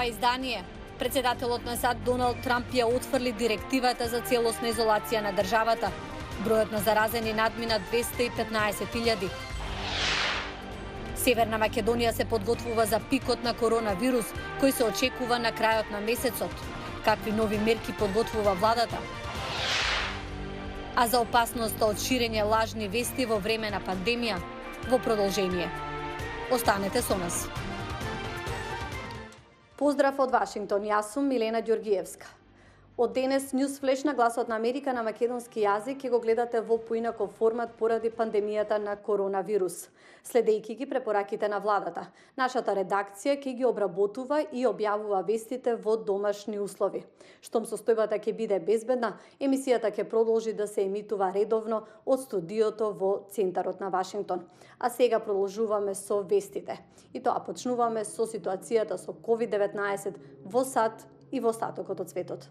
ова издание, председателот на САД Доналд Трамп ја отфрли директивата за целосна изолација на државата. Бројот на заразени надмина 215.000. Северна Македонија се подготвува за пикот на коронавирус, кој се очекува на крајот на месецот. Какви нови мерки подготвува владата? А за опасноста од ширење лажни вести во време на пандемија, во продолжение. Останете со нас. Поздрав од Вашингтон, јас сум Милена Ѓоргиевска. Од денес Newsflash на Гласот на Америка на македонски јазик ќе го гледате во поинаков формат поради пандемијата на коронавирус. Следејќи ги препораките на владата, нашата редакција ќе ги обработува и објавува вестите во домашни услови. Штом состојбата ќе биде безбедна, емисијата ќе продолжи да се емитува редовно од студиото во центарот на Вашингтон. А сега продолжуваме со вестите. И тоа почнуваме со ситуацијата со COVID-19 во САД и во остатокот од светот.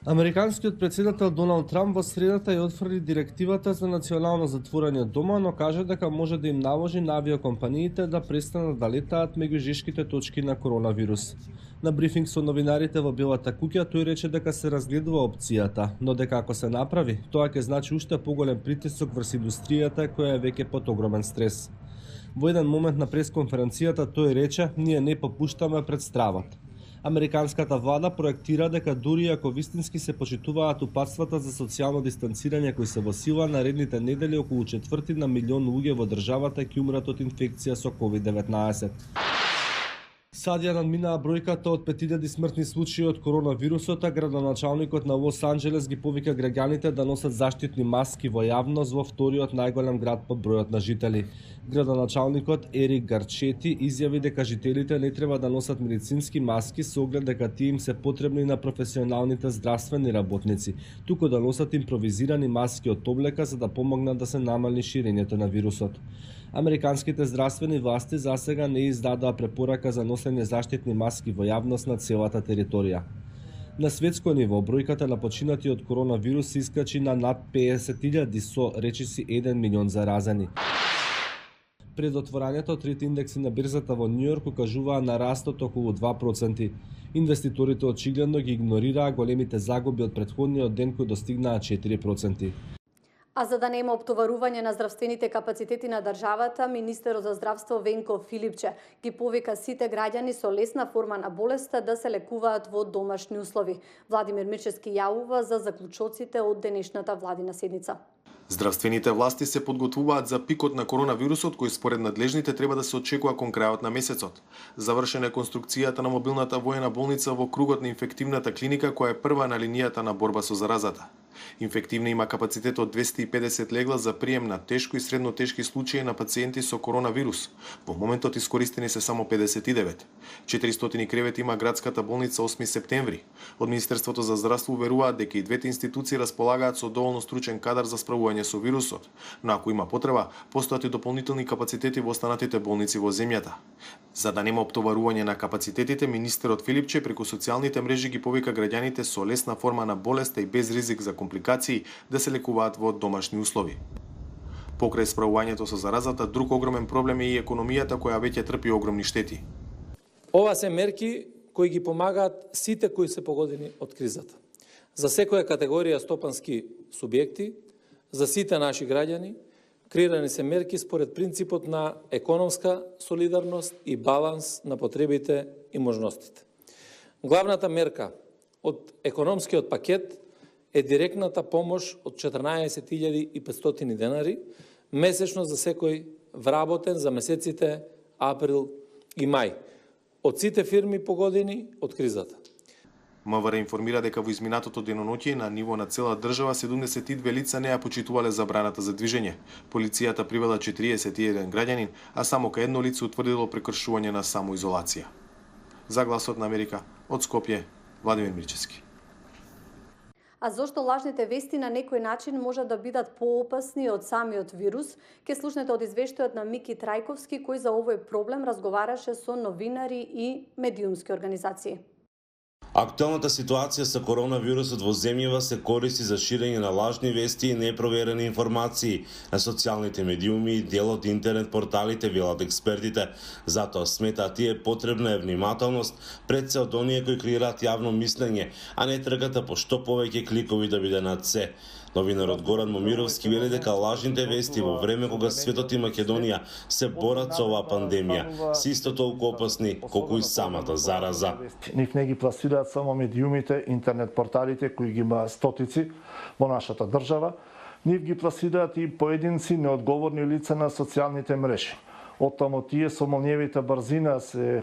Американскиот председател Доналд Трамп во средата ја отфрли директивата за национално затворање дома, но кажа дека може да им наложи на авиокомпаниите да престанат да летаат меѓу жешките точки на коронавирус. На брифинг со новинарите во Белата куќа тој рече дека се разгледува опцијата, но дека ако се направи, тоа ќе значи уште поголем притисок врз индустријата која е веќе под огромен стрес. Во еден момент на пресконференцијата тој рече: "Ние не попуштаме пред стравот." Американската влада проектира дека дури ако вистински се почитуваат упатствата за социјално дистанцирање кои се во сила, наредните недели околу 1/4 луѓе во државата ќе умрат од инфекција со COVID-19. САД ја надминаа бројката од 5000 смртни случаи од коронавирусот, а градоначалникот на Лос Анџелес ги повика граѓаните да носат заштитни маски во јавност во вториот најголем град по бројот на жители. Градоначалникот Ерик Гарчети изјави дека жителите не треба да носат медицински маски со оглед дека тие им се потребни на професионалните здравствени работници, туку да носат импровизирани маски од облека за да помогнат да се намали ширењето на вирусот. Американските здравствени власти засега не издадоа препорака за носење заштитни маски во јавност на целата територија. На светско ниво, бројката на починати од коронавирус се искачи на над 50.000 со речиси 1 милион заразени. Пред отворањето, трите индекси на бирзата во Њујорк укажуваа на растот околу 2%. Инвеститорите очигледно ги игнорираа големите загуби од претходниот ден кои достигнаа 4%. А за да нема оптоварување на здравствените капацитети на државата, министерот за здравство Венко Филипче ги повика сите граѓани со лесна форма на болеста да се лекуваат во домашни услови. Владимир Мирчевски јавува за заклучоците од денешната владина седница. Здравствените власти се подготвуваат за пикот на коронавирусот кој според надлежните треба да се очекува кон крајот на месецот. Завршена е конструкцијата на мобилната воена болница во кругот на инфективната клиника која е прва на линијата на борба со заразата. Инфективна има капацитет од 250 легла за прием на тешко и средно тешки случаи на пациенти со коронавирус. Во моментот искористени се само 59. 400 кревети има градската болница 8 септември. Од Министерството за здравство уверуваат дека и двете институции располагаат со доволно стручен кадар за справување со вирусот, но ако има потреба, постојат и дополнителни капацитети во останатите болници во земјата. За да нема оптоварување на капацитетите, министерот Филипче преку социјалните мрежи ги повика граѓаните со лесна форма на болеста и без ризик за компликации да се лекуваат во домашни услови. Покрај справувањето со заразата, друг огромен проблем е и економијата која веќе трпи огромни штети. Ова се мерки кои ги помагаат сите кои се погодени од кризата. За секоја категорија стопански субјекти, за сите наши граѓани, креирани се мерки според принципот на економска солидарност и баланс на потребите и можностите. Главната мерка од економскиот пакет е директната помош од 14.500 денари месечно за секој вработен за месеците април и мај од сите фирми погодени од кризата. МВР информира дека во изминатото деноноќе на ниво на цела држава 72 лица не ја почитувале забраната за движење. Полицијата привела 41 граѓанин, а само кај едно лице утврдило прекршување на самоизолација. За Гласот на Америка, од Скопје, Владимир Мирчевски. А зошто лажните вести на некој начин можат да бидат поопасни од самиот вирус, ке слушнете од извештајот на Мики Трајковски, кој за овој проблем разговараше со новинари и медиумски организации. Актуелната ситуација со коронавирусот во земјава се користи за ширење на лажни вести и непроверени информации на социјалните медиуми и дел од интернет порталите, велат експертите. Затоа сметаат тие потребна е внимателност пред се од оние кои креираат јавно мислење, а не трката по што повеќе кликови да биде над се. Новинарот Горан Момировски вели дека лажните вести во време кога светот и Македонија се борат со оваа пандемија се исто толку опасни колку и самата зараза. Нив не ги пласираат само медиумите, интернет порталите кои ги има стотици во нашата држава, нив ги пласираат и поединци неодговорни лица на социјалните мрежи. Оттаму тие со молњевита брзина се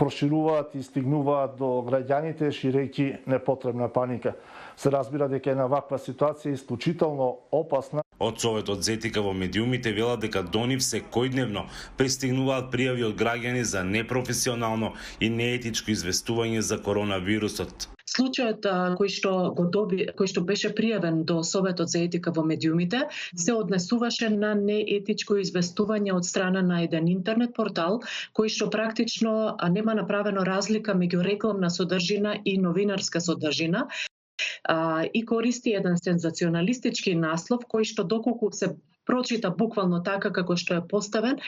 прошируваат и стигнуваат до граѓаните, ширејќи непотребна паника. Се разбира дека една ваква ситуација е исклучително опасна. Од Советот за етика во медиумите велат дека до нив секојдневно пристигнуваат пријави од граѓани за непрофесионално и неетичко известување за коронавирусот. Случајот кој што беше пријавен до Советот за етика во медиумите се однесуваше на неетичко известување од страна на еден интернет портал кој што практично нема направено разлика меѓу рекламна содржина и новинарска содржина и користи еден сензационалистички наслов кој што доколку се прочита буквално така како што е поставен,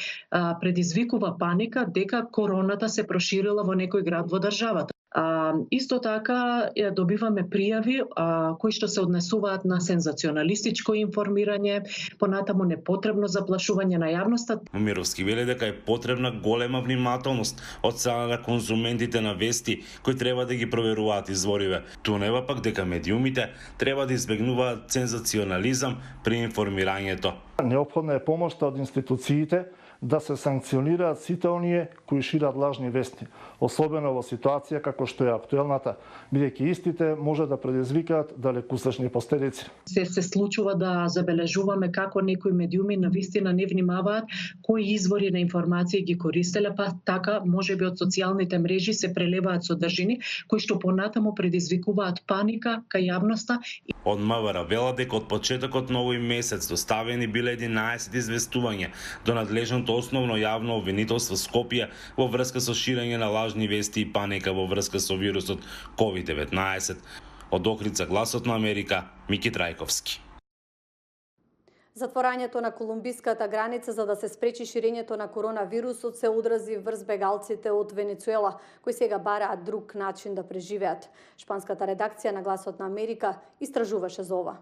предизвикува паника дека короната се проширила во некој град во државата. Исто така добиваме пријави кои што се однесуваат на сензационалистичко информирање, понатаму непотребно заплашување на јавноста. Момировски вели дека е потребна голема внимателност од страна на конзументите на вести кои треба да ги проверуваат извориве. Тунева пак дека медиумите треба да избегнуваат сензационализам при информирањето. Неопходна е помошта од институциите да се санкционираат сите оние кои шират лажни вести, особено во ситуација како што е актуелната, бидејќи истите може да предизвикаат далекусечни последици. Се случува да забележуваме како некои медиуми навистина не внимаваат кои извори на информации ги користеле, па така можеби од социјалните мрежи се прелеваат содржини кои што понатаму предизвикуваат паника кај јавноста. Од МВР велат дека од почетокот на овој месец доставени биле 11 известувања до надлежното основно јавно обвинителство Скопје во врска со ширење на лажни вести и паника во врска со вирусот COVID-19. Од Охрица, Гласот на Америка, Мики Трајковски. Затворањето на колумбиската граница за да се спречи ширењето на коронавирусот се одрази врз бегалците од Венецуела, кои сега бараат друг начин да преживеат. Шпанската редакција на Гласот на Америка истражуваше за ова.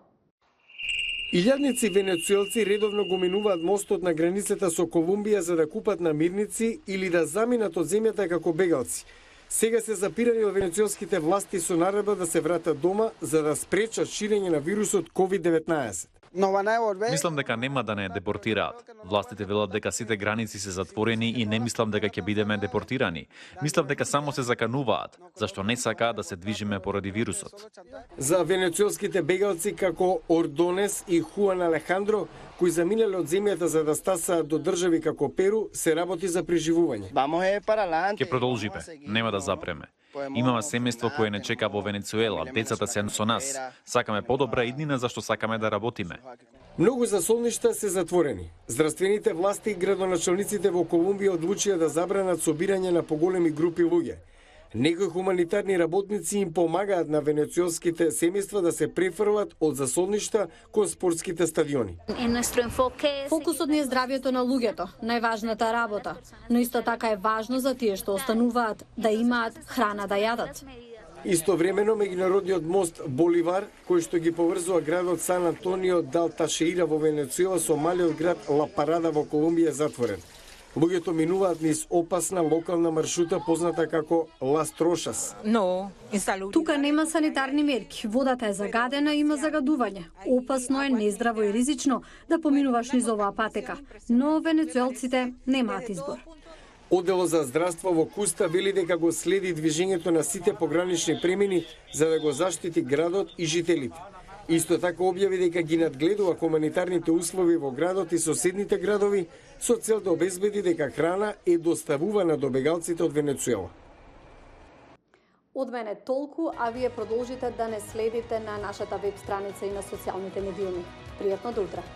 Илјадници венецуелци редовно го минуваат мостот на границата со Колумбија за да купат намирници или да заминат од земјата како бегалци. Сега се запирани од венецуелските власти со наредба да се вратат дома за да спречат ширење на вирусот COVID-19. Мислам дека нема да не депортираат. Властите велат дека сите граници се затворени и не мислам дека ќе бидеме депортирани. Мислам дека само се закануваат, зашто не сакаат да се движиме поради вирусот. За венецуелските бегалци како Ордонес и Хуан Алехандро, кои заминале од земјата за да стасаат до држави како Перу, се работи за преживување. Ќе продолжиме, нема да запреме. Имаме семејство кое не чека во Венецуела, децата се со нас. Сакаме подобра иднина зашто сакаме да работиме. Многу засолништа се затворени. Здравствените власти и градоначалниците во Колумбија одлучија да забранат собирање на поголеми групи луѓе. Некои хуманитарни работници им помагаат на венецуелските семејства да се префрлат од засолништа кон спортските стадиони. Фокусот ни е здравјето на луѓето, најважната работа, но исто така е важно за тие што остануваат да имаат храна да јадат. Истовремено меѓународниот мост Боливар, кој што ги поврзува градот Сан Антонио дал Ташеира во Венецуела со малиот град Ла Парада во Колумбија е затворен. Луѓето минуваат низ опасна локална маршрута позната како Лас Трошас. Тука нема санитарни мерки, водата е загадена и има загадување. Опасно е, нездраво и ризично да поминуваш низ оваа патека, но венецуелците немаат избор. Одделот за здравство во Куста вели дека го следи движењето на сите погранични премини за да го заштити градот и жителите. Исто така објави дека ги надгледува хуманитарните услови во градот и соседните градови со цел да обезбеди дека храна е доставувана до бегалците од Венецуела. Од мене толку, а вие продолжите да не следите на нашата веб страница и на социјалните медиуми. Пријатно до утре.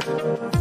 Thank you.